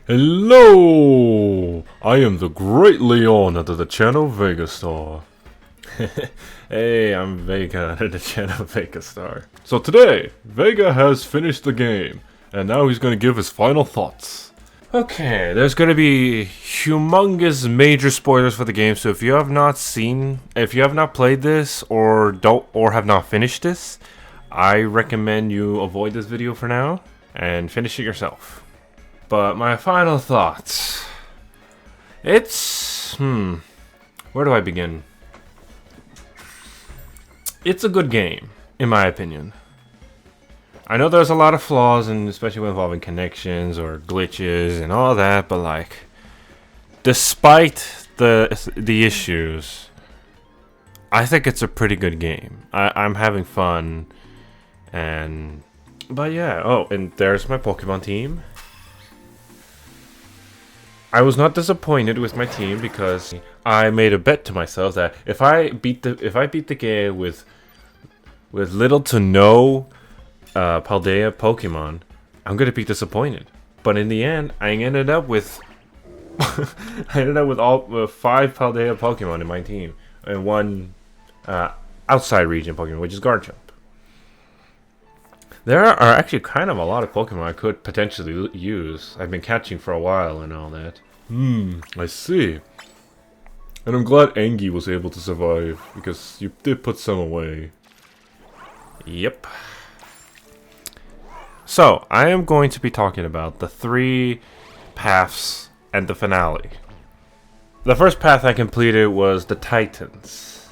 Hello! I am the great Leon under the channel Vega Star. Hey, I'm Vega under the channel Vega Star. So today, Vega has finished the game, and now he's gonna give his final thoughts. Okay, there's gonna be humongous major spoilers for the game, so if you have not played this or have not finished this, I recommend you avoid this video for now and finish it yourself. But my final thoughts. It's where do I begin? It's a good game, in my opinion. I know there's a lot of flaws, and especially when involving connections or glitches and all that, but like, despite the issues, I think it's a pretty good game. I'm having fun, but yeah. Oh, and there's my Pokemon team. I was not disappointed with my team because I made a bet to myself that if I beat the game with little to no Paldea Pokemon, I'm gonna be disappointed. But in the end, I ended up with all 5 Paldea Pokemon in my team and 1 outside region Pokemon, which is Garchomp. There are actually kind of a lot of Pokemon I could potentially use. I've been catching for a while and all that. I see. And I'm glad Angie was able to survive, because you did put some away. Yep. So, I am going to be talking about the 3 paths and the finale. The first path I completed was the Titans.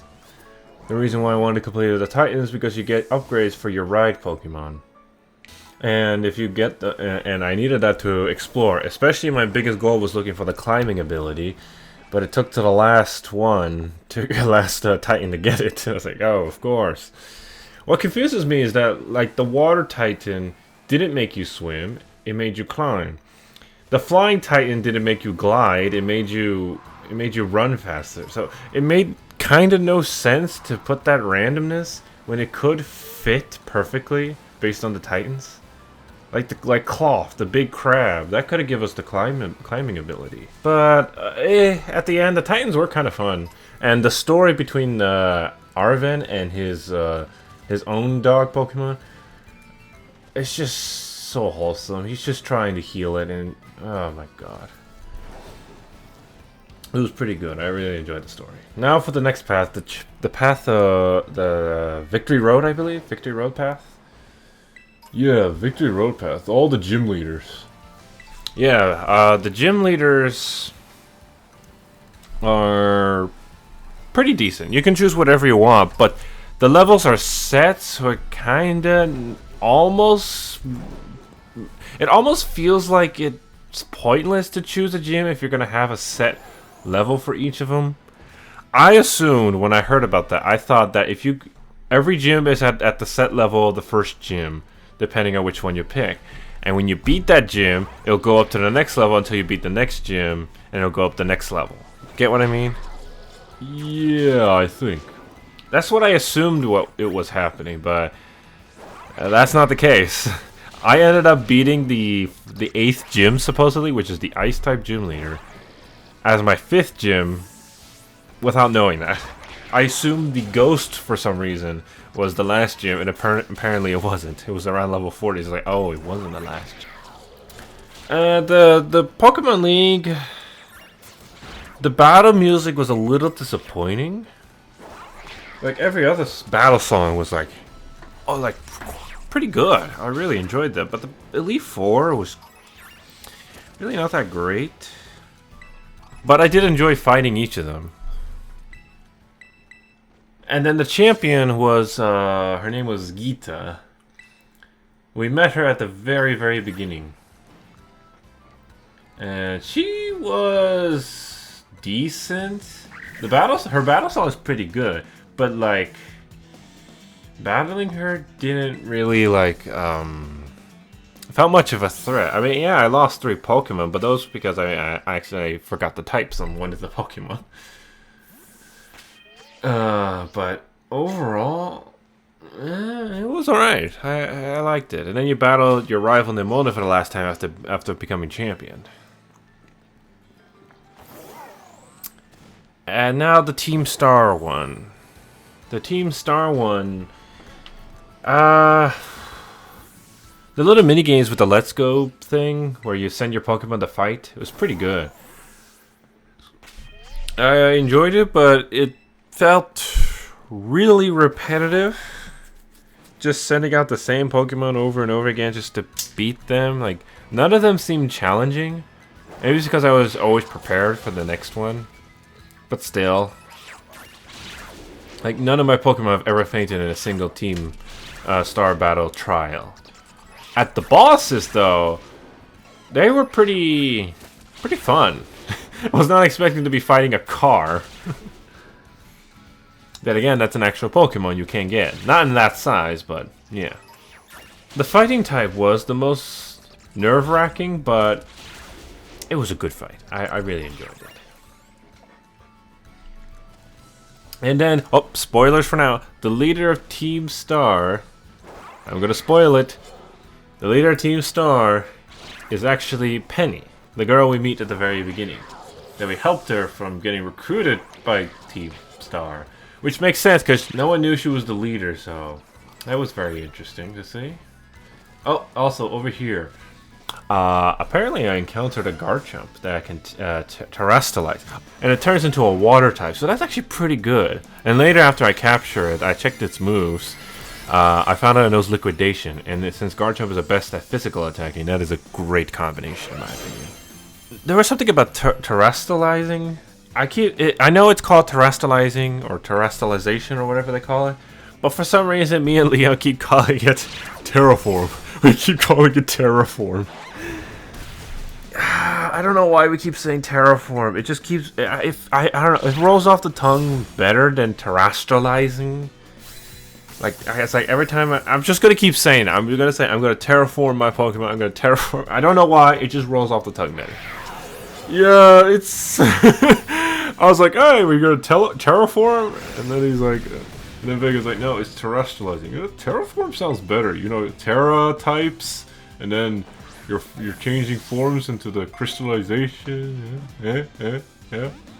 The reason why I wanted to complete the Titans is because you get upgrades for your ride Pokemon. And if you get and I needed that to explore. Especially my biggest goal was looking for the climbing ability, but it took to the last Titan to get it. I was like, oh, of course. What confuses me is that like the Water Titan didn't make you swim; it made you climb. The Flying Titan didn't make you glide; it made you run faster. So it made kind of no sense to put that randomness when it could fit perfectly based on the Titans. Like Cloth, the big crab, that could have given us the climbing ability. But at the end, the Titans were kind of fun, and the story between Arven and his own dog Pokemon, it's just so wholesome. He's just trying to heal it, and oh my god. It was pretty good. I really enjoyed the story. Now for the next path, the path, the Victory Road, I believe? Victory Road path? Yeah, Victory Road path. All the gym leaders. Yeah, the gym leaders are pretty decent. You can choose whatever you want, but the levels are set, so it kinda almost feels like it's pointless to choose a gym if you're gonna have a set level for each of them. I assumed when I heard about that, I thought that every gym is at the set level of the first gym, depending on which one you pick. And when you beat that gym, it'll go up to the next level until you beat the next gym, and it'll go up the next level. Get what I mean? Yeah, I think. That's what I assumed what it was happening, but that's not the case. I ended up beating the 8th gym, supposedly, which is the Ice-type gym leader, as my 5th gym without knowing that. I assumed the Ghost, for some reason, was the last gym, and apparently it wasn't. It was around level 40. It's like, oh, it wasn't the last gym. The Pokemon League, the battle music was a little disappointing. Like, every other battle song was like, oh, like, pretty good. I really enjoyed that. But the Elite Four was really not that great. But I did enjoy fighting each of them. And then the champion was, her name was Gita. We met her at the very, very beginning. And she was decent. Her battle song is pretty good. But, like, battling her didn't really, like, felt much of a threat. I mean, yeah, I lost 3 Pokemon, but those because I actually forgot the types on one of the Pokemon. But overall, it was alright. I liked it. And then you battled your rival Nimona for the last time after becoming champion. And now the Team Star one. The Team Star one. The little mini games with the Let's Go thing, where you send your Pokemon to fight, it was pretty good. I enjoyed it, but it felt really repetitive. Just sending out the same Pokemon over and over again just to beat them. Like, none of them seemed challenging. Maybe it's because I was always prepared for the next one. But still. Like, none of my Pokemon have ever fainted in a single Team Star Battle trial. At the bosses, though, they were pretty fun. I was not expecting to be fighting a car. Then again, that's an actual Pokemon you can get. Not in that size, but yeah. The fighting type was the most nerve-wracking, but it was a good fight. I really enjoyed it. And then, oh, spoilers for now. The leader of Team Star, I'm gonna spoil it. The leader of Team Star is actually Penny, the girl we meet at the very beginning. That we helped her from getting recruited by Team Star. Which makes sense, because no one knew she was the leader, so that was very interesting to see. Oh, also, over here. Apparently I encountered a Garchomp that I can terrestrialize. And it turns into a water type, so that's actually pretty good. And later after I capture it, I checked its moves. I found out it knows Liquidation, and since Garchomp is the best at physical attacking, that is a great combination in my opinion. There was something about terrestrializing. I know it's called terrestrializing or terrestrialization or whatever they call it, but for some reason me and Leo keep calling it terraform. We keep calling it terraform. I don't know why we keep saying terraform. It just keeps I don't know. It rolls off the tongue better than terrestrializing. Like it's like every time I'm just gonna keep saying it. I'm gonna terraform my Pokemon. I'm gonna terraform. I don't know why. It just rolls off the tongue better. Yeah, it's. I was like, hey, we're gonna terraform, and then he's like, and then Vega's like, no, it's terrestrializing. You know, terraform sounds better. You know, terra types, and then you're changing forms into the crystallization. Yeah.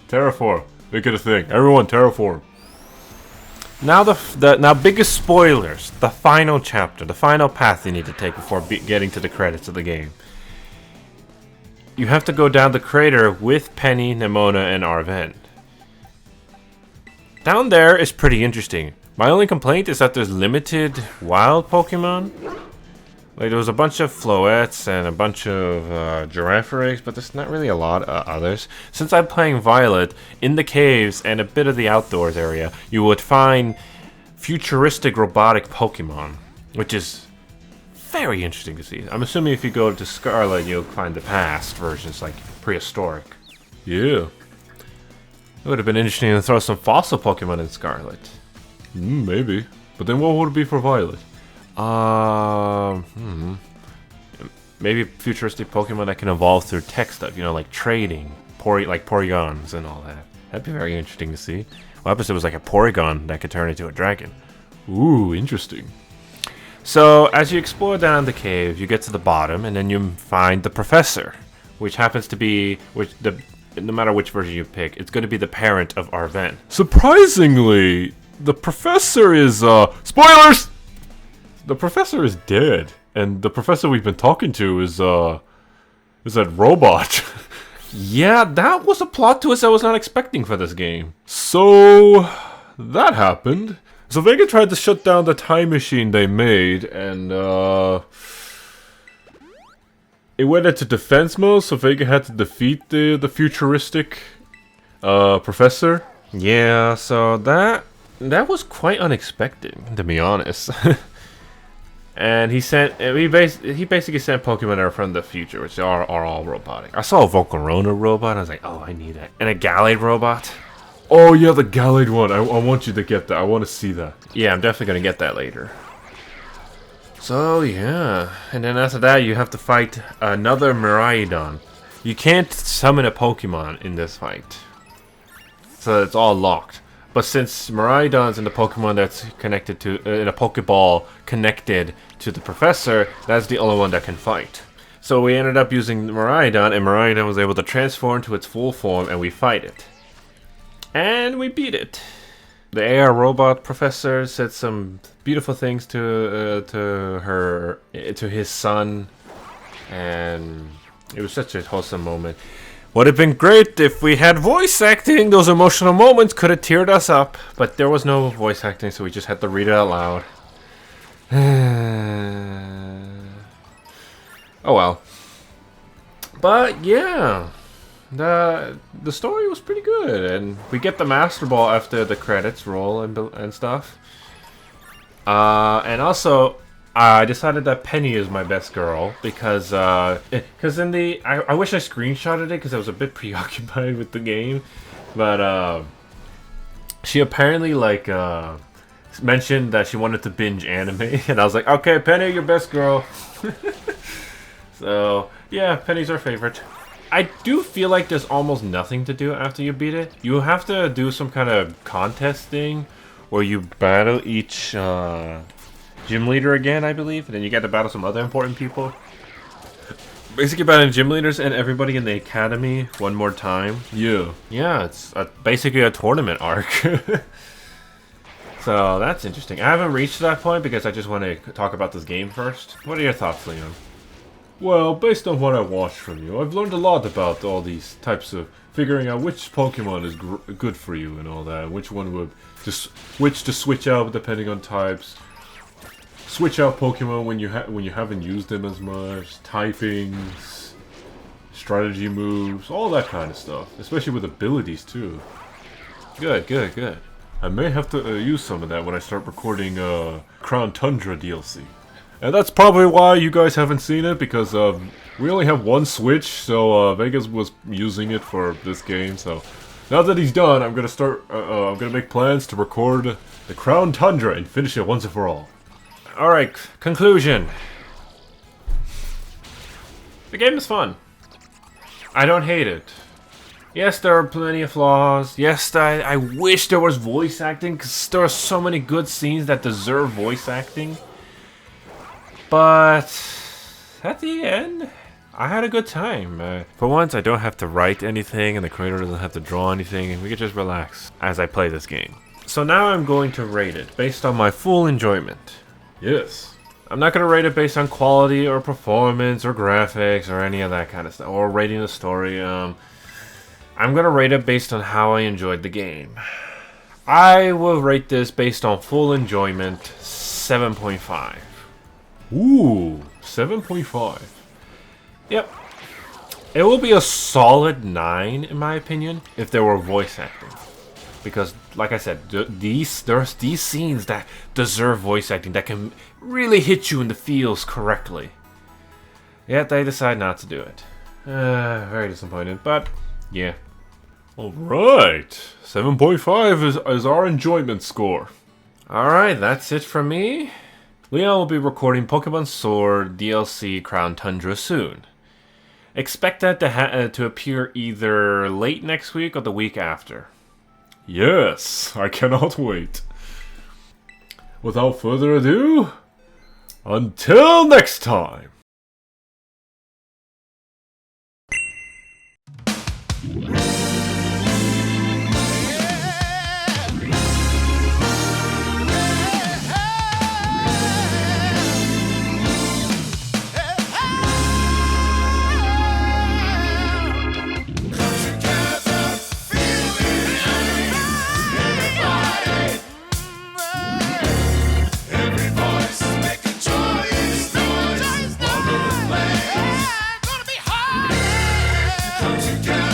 Terraform, make it a thing. Everyone, terraform. Now now biggest spoilers. The final chapter, the final path you need to take before getting to the credits of the game. You have to go down the crater with Penny, Nemona, and Arven. Down there is pretty interesting. My only complaint is that there's limited wild Pokemon. Like, there was a bunch of Floettes and a bunch of Girafarig, but there's not really a lot of others. Since I'm playing Violet, in the caves and a bit of the outdoors area, you would find futuristic robotic Pokemon, which is very interesting to see. I'm assuming if you go to Scarlet, you'll find the past versions, like prehistoric. Yeah. It would have been interesting to throw some fossil Pokemon in Scarlet. Maybe. But then what would it be for Violet? Maybe futuristic Pokemon that can evolve through tech stuff, you know, like trading, like Porygons and all that. That'd be very interesting to see. What happens if it was like a Porygon that could turn into a dragon? Ooh, interesting. So, as you explore down the cave, you get to the bottom, and then you find the Professor, which happens to be, no matter which version you pick, it's going to be the parent of Arven. Surprisingly, the Professor is, spoilers! The Professor is dead, and the Professor we've been talking to is that robot. Yeah, that was a plot twist I was not expecting for this game. So, that happened. So Vega tried to shut down the time machine they made, and it went into defense mode, so Vega had to defeat the futuristic Professor. Yeah, so that was quite unexpected, to be honest. And he basically sent Pokemon that are from the future, which are all robotic. I saw a Volcarona robot, I was like, oh, I need that. And a Gallade robot. Oh yeah, the Gallade one. I want you to get that. I want to see that. Yeah, I'm definitely going to get that later. So yeah. And then after that, you have to fight another Miraidon. You can't summon a Pokemon in this fight. So it's all locked. But since Miraidon's in the Pokemon that's connected to, in a Pokeball connected to the Professor, that's the only one that can fight. So we ended up using Miraidon, and Miraidon was able to transform to its full form, and we fight it. And we beat it. The AR robot professor said some beautiful things to his son, and it was such a wholesome moment. Would have been great if we had voice acting. Those emotional moments could have teared us up, but there was no voice acting, so we just had to read it out loud. Oh well. But yeah, the story was pretty good, and we get the Master Ball after the credits roll and stuff. And also, I decided that Penny is my best girl because in the I wish I screenshotted it because I was a bit preoccupied with the game, but she apparently like mentioned that she wanted to binge anime, and I was like, okay, Penny, your best girl. So yeah, Penny's our favorite. I do feel like there's almost nothing to do after you beat it. You have to do some kind of contest thing where you battle each gym leader again, I believe, and then you get to battle some other important people. Basically battling gym leaders and everybody in the academy one more time. Yeah, it's basically a tournament arc. So that's interesting. I haven't reached that point because I just want to talk about this game first. What are your thoughts, Leon? Well, based on what I watched from you, I've learned a lot about all these types of figuring out which Pokemon is good for you and all that. Which one would which to switch out depending on types. Switch out Pokemon when you haven't used them as much. Typings, strategy moves, all that kind of stuff. Especially with abilities too. Good. I may have to use some of that when I start recording Crown Tundra DLC. And that's probably why you guys haven't seen it, because we only have one Switch, so Vegas was using it for this game, so now that he's done, I'm gonna make plans to record the Crown Tundra and finish it once and for all. Alright, conclusion. The game is fun. I don't hate it. Yes, there are plenty of flaws. Yes, I wish there was voice acting, because there are so many good scenes that deserve voice acting. But at the end, I had a good time. For once, I don't have to write anything, and the creator doesn't have to draw anything, and we can just relax as I play this game. So now I'm going to rate it based on my full enjoyment. Yes. I'm not going to rate it based on quality or performance or graphics or any of that kind of stuff, or rating the story. I'm going to rate it based on how I enjoyed the game. I will rate this based on full enjoyment, 7.5. Ooh, 7.5. Yep. It will be a solid 9 in my opinion if there were voice acting. Because, like I said, there's these scenes that deserve voice acting that can really hit you in the feels correctly. Yet they decide not to do it. Very disappointed, but yeah. Alright, 7.5 is our enjoyment score. Alright, that's it from me. Leon will be recording Pokemon Sword DLC Crown Tundra soon. Expect that to appear either late next week or the week after. Yes, I cannot wait. Without further ado, until next time.